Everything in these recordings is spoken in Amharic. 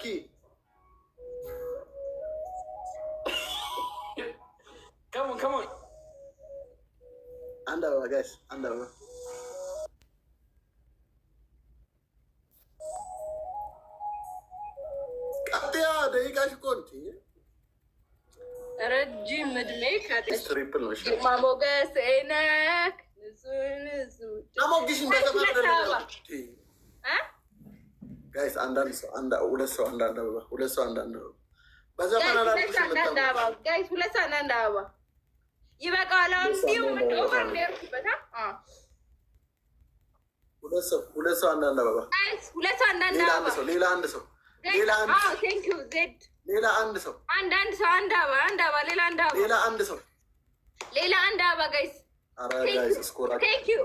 Lucky. Come on. Under, guys. Under. ረጅም እድሜ ትሪፕል ነው። ሞገስ ነክ ጋይስ አንዳንድ ሰው ሁለት ሰው አንዳንድ አበባ ሁለት ሰው አንዳንድ አበባ በዘመን ጋይስ ሁለት ሰው አንዳንድ አበባ ይበቃል። እንዲሁ ኦቨር ዴርኩበት ሁለት ሰው አንዳንድ አበባ ሁለት ሰው አንዳንድ አበባ ሌላ አንድ ሰው ቴንክ ዩ ዜድ ሌላ አንድ ሰው አንድ ሰው አንድ አበባ ሌላ አንድ አበባ ሌላ አንድ ሰው ሌላ አንድ አበባ ጋይስ ቴንክ ዩ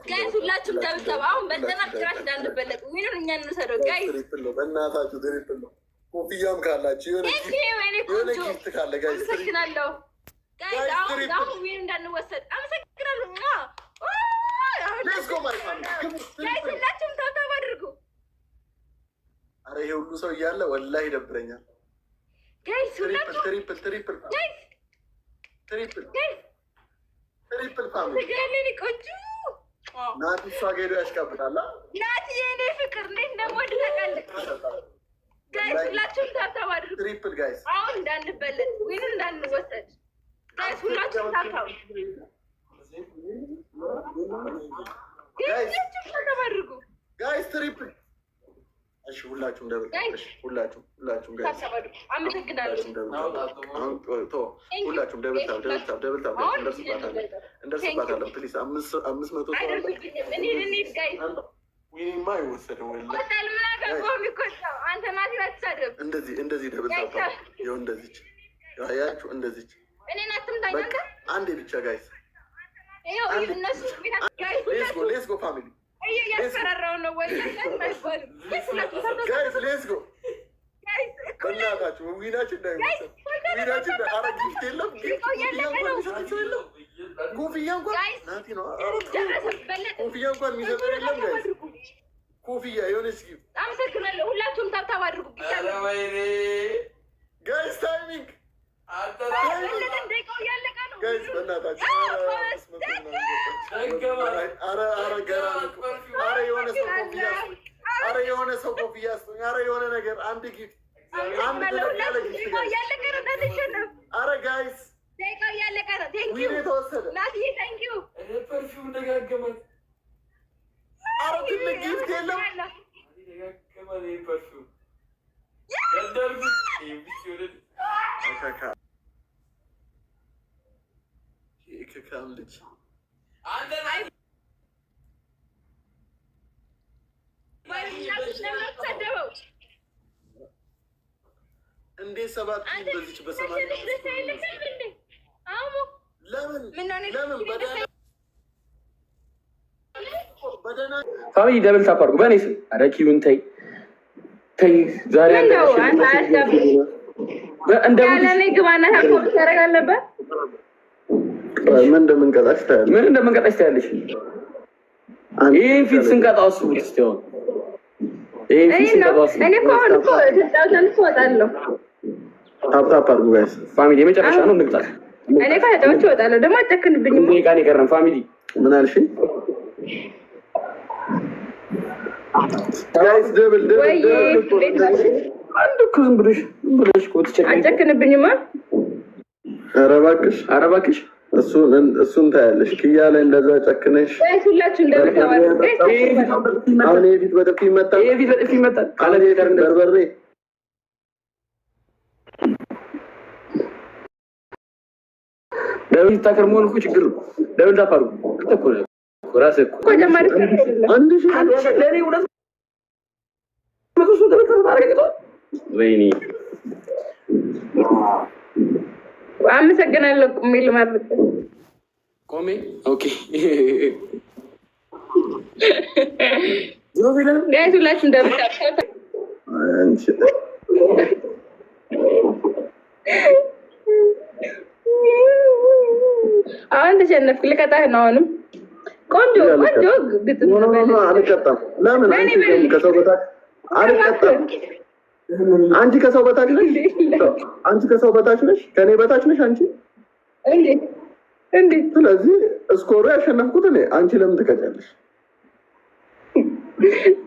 ጋይስ ሁላችሁም ተብተብ አሁን በዘና ጭራሽ እንዳንበለጥ ዊኑን እኛ እንውሰደው ጋይስ በእናታችሁ ትሪፕል ነው። ኮፍያም ካላችሁ የሆነ ጊፍት ካለ ጋይስ አመሰግናለሁ ጋይስ አሁን ዊኑ እንዳንወሰድ አመሰግናለሁ ጋይስ ሁላችሁም ተብተብ አድርጉ። አረ ይሄ ሁሉ ሰው እያለ ወላሂ ይደብረኛል ጋይስ ሁላችሁም ትሪፕል ፋሚሊ ገለኒ ቆንጆ ናቲ እሷ ጋር ሄዶ ያሽቃብጣል። ናቲ የኔ ፍቅር እንዴት እንደምወድ ታውቃለህ። ጋይስ ሁላችሁም ታብታብ አድርጉ። ትሪፕል ጋይስ አሁን እንዳንበለጥ ዊን እንዳንወሰድ ጋይስ ሁላችሁም ታብታብ አድርጉ ጋይስ ትሪፕል እሺ ሁላችሁም ደብል እሺ ሁላችሁም ጋይስ አመሰግናለሁ። ሁላችሁም ደብል ታብ እንደርስባታለን ፕሊዝ 500 ዊኒማ አይወሰድም እንደዚህ ደብል ታብ ይኸው እንደዚች ያያችሁ እንደዚች አንዴ ብቻ ጋይስ ሌትስ ጎ ፋሚሊ እያስፈራራው ነው ወይ ሌትስ ጎ በእናታችሁ ዊናችን ዊናችን ኧረ ጊፍት የለም ኮፍያ እንኳን ናቲ ነው ኮፍያ እንኳን የሚሰጠን የለም ጋይስ ኮፍያ የሆነች ጊፍት አመሰግናለሁ። ሁላችሁም ታብታብ አድርጉ ጋይስ ታይሚንግ ጋይስ በእናታችሁ የሆነ ሰው ኮፍያ ስጡኝ። ኧረ የሆነ ነገር አንድ ጊፍት ኧረ ጋይስ ዊኔ ተወሰደ። ኧረ ትልቅ ጊፍት የለም። ከካም ልጅ እንዴት ሰባት በዚች በሰማይ ለምን በደህና ፋሚሊ ደብል ታፕ አድርጉ በእኔ ስም። ኧረ ኪዩን ተይ ዛሬ ምን እንደምንቀጣሽ ታያለሽ። ይህን ፊት ስንቀጣ አስቡት እስኪ አሁን ታፕታፕ አድርጉ ጋይስ ፋሚሊ የመጨረሻ ነው እንቅጣ። እኔ ከተጫወች እወጣለሁ ደግሞ አጨክንብኝም። ቃን የቀረን ፋሚሊ ምን አልሽኝ ጋይስ? ደብል አንዱ እኮ ዝም ብለሽ እኮ ትቸገሪ አጨክንብኝማ። ኧረ እባክሽ እሱን ታያለሽ። ክያ ላይ እንደዛ ጨክነሽ ሁላችሁ እንደምታዋል አሁን የፊት በጥፊ ይመታል ካለ በርበሬ ደብል ታከር መሆን እኮ ችግር ነው። ደብል ታፓሩ እኮ ራስህ እኮ ጀማሪ አንድ ሺህ ለኔ ሁለት መቶ ደብል ታረጋግጦ ወይኔ አመሰግናለሁ። ቁሜ ልማርበት ቆሜ ኦኬ ጋይስ ሁላችሁ እንደምታውቁት አሁን ተሸነፍኩ። ልቀጣህ ነው አሁንም ቆንጆ ግጥም አልቀጣም። ለምን አንቺ ከሰው በታች አልቀጣም? አንቺ ከሰው በታች ነሽ። አንቺ ከሰው በታች ነሽ። ከኔ በታች ነሽ አንቺ። እንዴት? ስለዚህ እስኮሩ ያሸነፍኩት እኔ። አንቺ ለምን ትቀጫለሽ?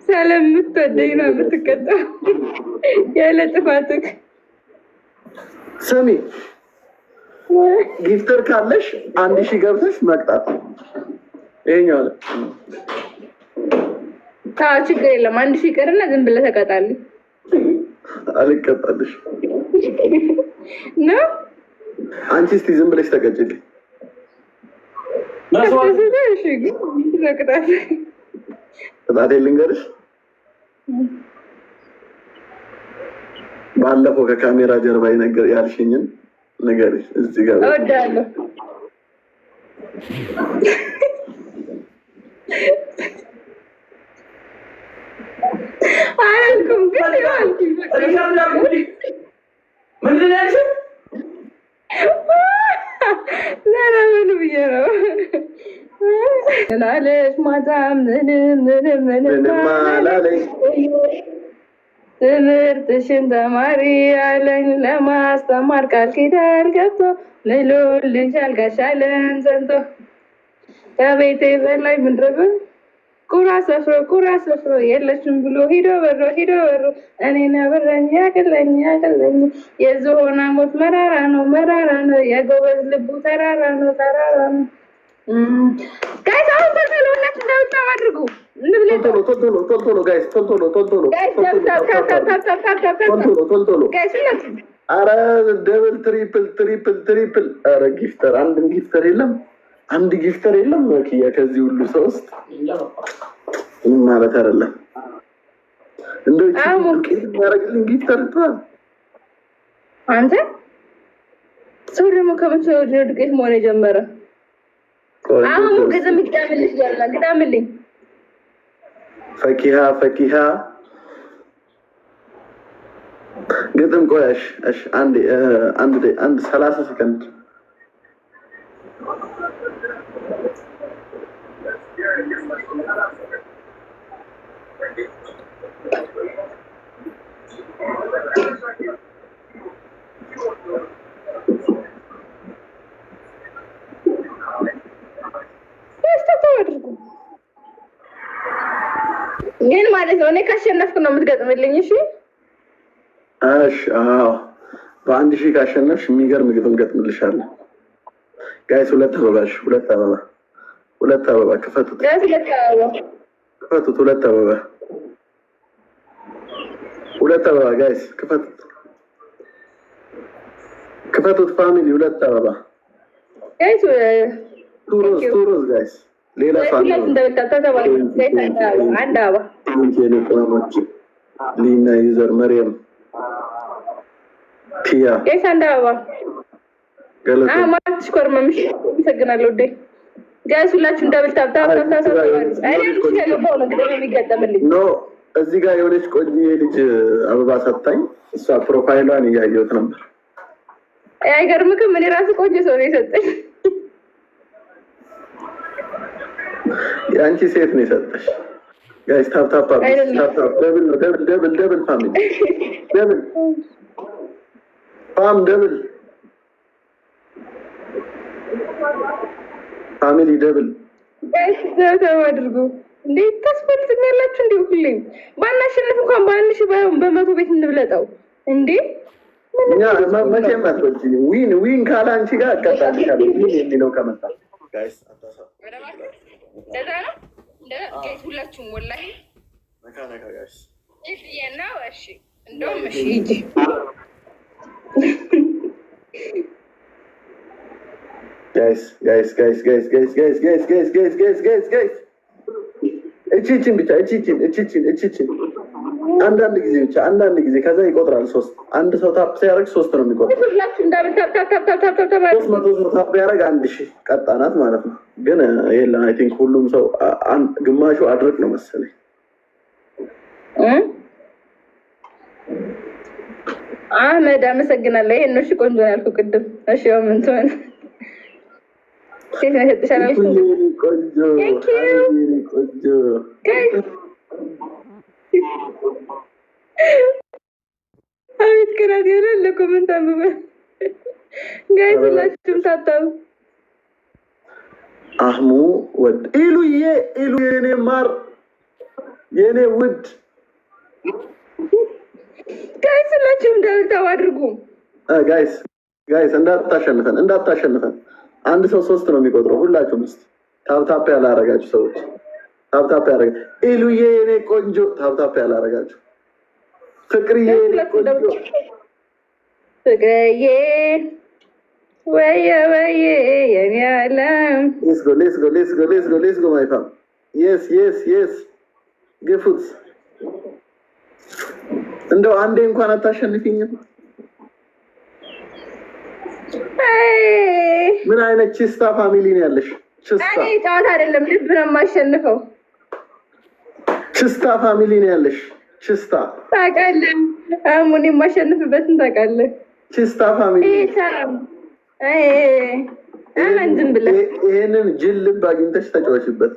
ስለምትወደኝ ነው የምትቀጣው ያለ ጥፋትህ። ስሚ ጊፍተር ካለሽ 1000 ገብተሽ መቅጣት። ይሄኛው ችግር የለም። 1000 ይቀርና ዝም ብለህ ተቀጣልኝ። አልቀጣልሽ ነው። አንቺ እስቲ ዝም ብለሽ ተቀጭልኝ። ቅጣቴ ልንገርሽ። ባለፈው ከካሜራ ጀርባ ነገር ያልሽኝን ንገሪሽ። እዚህ ጋር እወዳለሁ። አልኩም ግን ያልኩኝ ምንድን ነው ያልሽኝ? ለምን ብዬ ነው ናለሽ ማታ ምንም አላለኝ። ትምህርትሽን ተማሪ ያለኝ ለማስተማር ቃል ኪዳን ገብቶ ምሎልሻል ጋሻለን ዘንቶ ከቤቴ በላይ ምንድረብ ቁራ ሰፍሮ የለችም ብሎ ሂዶ በሮ እኔ ነበረኝ ያቅለኝ የዝሆና ሞት መራራ ነው የጎበዝ ልቡ ተራራ ነው። ጋይስ አሁን ተከለውላችሁ እንዳውጣው አድርጉ። ቶሎ ጋይስ ቶሎ ጋይስ አረ ደብል ትሪፕል አረ ጊፍተር አንድ ጊፍተር የለም ወኪያ ከዚህ ሁሉ ሰው ውስጥ ማለት አይደለም። እንደው ያረግልኝ ጊፍተር ተዋል። አንተ ሰው ደግሞ ከመቼ ወዲህ ዱቄት መሆን የጀመረ? አሁን ግጥም ይጣምልሽ ያላ ግጣምልኝ። ፈኪሃ ግጥም ቆያሽ። እሺ አንድ 30 ሰከንድ ግን ማለት ነው። እኔ ካሸነፍኩ ነው የምትገጥምልኝ። እሺ አዎ በ1000 ካሸነፍሽ የሚገርም ግጥም ገጥምልሻለሁ። ጋይስ ሁለት አበባ ክፈቱት። ጋይስ ሁለት አበባ ጋይስ ክፈቱት ፋሚሊ ሁለት አበባ ጋይስ ቱሮስ ጋይስ ሌላ ፋሚሊ አንድ አበባ ሊና ዩዘር መርየም ቲያ ጋይስ አንድ አበባ ገለታ ማትሽ ኮርመምሽ ይሰግናለሁ ዴ ጋይስ ሁላችሁ እንደብል ታብታብ ኖ እዚህ ጋር የሆነች ቆንጆ ልጅ አበባ ሰጣኝ። እሷ ፕሮፋይሏን እያየሁት ነበር። አይገርምክም? እኔ ራሱ ቆንጆ ሰው ነው የሰጠኝ። የአንቺ ሴት ነው የሰጠሽ። ጋይስ ታፕ ደብል ፋሚሊ ደብል ፋሚሊ ደብል ጋይስ ዘው አድርጉ። እንዴት ታስፈልጉኛላችሁ? እንዴ ሁሌም ባናሸንፍ እንኳን በመቶ ቤት እንብለጣው እንዴ። መቼም አትወጪኝ። ዊን ካለ አንቺ ጋር አቀጣልሻለሁ። ዊን የሚለው ከመጣ ጋይስ ጋይስ ሁላችሁም ወላሂ ነካ ጋይስ ነው። እሺ እንደውም እሺ ሂጂ ጋይስ እቺን ብቻ አንዳንድ ጊዜ ከዛ ይቆጥራል። 3 አንድ ሰው ታፕ ሲያደርግ 3 ነው የሚቆጥረው። 300 ሰው ታፕ ያደርግ 1000 ቀጣናት ማለት ነው። ግን የለም አይ ቲንክ ሁሉም ሰው ግማሹ አድርግ ነው መሰለኝ። አህመድ አመሰግናለሁ። ይሄን ነው እሺ ቆንጆ ያልኩ ቅድም። እሺ ምን ትሆን ሴት ያሰጥሻል አለች። ቆንጆ ቆንጆ አቤት ቅናት የሆነ ለኮመንት አንብበ ጋይዝ ሁላችሁም ታታቡ። አህሙ ወድ ኢሉዬ ኢሉ የኔ ማር የኔ ውድ ጋይዝ ሁላችሁም ታታቡ አድርጉ። ጋይስ እንዳታሸንፈን አንድ ሰው 3 ነው የሚቆጥረው። ሁላችሁም እስኪ ታፕታፕ ያላረጋችሁ ሰዎች ታፕታፕ ያረጋ። ኢሉዬ የኔ ቆንጆ ታፕታፕ ያላረጋችሁ። ፍቅርዬ የኔ ቆንጆ ፍቅርዬ ወየ ወየ የኔ ዓለም ሌትስ ጎ ማይ ፋም የስ ግፉት። እንደው አንዴ እንኳን አታሸንፊኝም? ምን አይነት ቺስታ ፋሚሊ ነው ያለሽ? ቺስታ እኔ ጨዋታ አይደለም ልብ ነው የማሸንፈው። ቺስታ ፋሚሊ ነው ያለሽ። ቺስታ ታውቃለህ፣ አሁን የማሸንፍበትን ታውቃለህ። ቺስታ ፋሚሊ አመን ዝም ብለህ ይሄንን ጅል ልብ አግኝተሽ ተጫወችበት።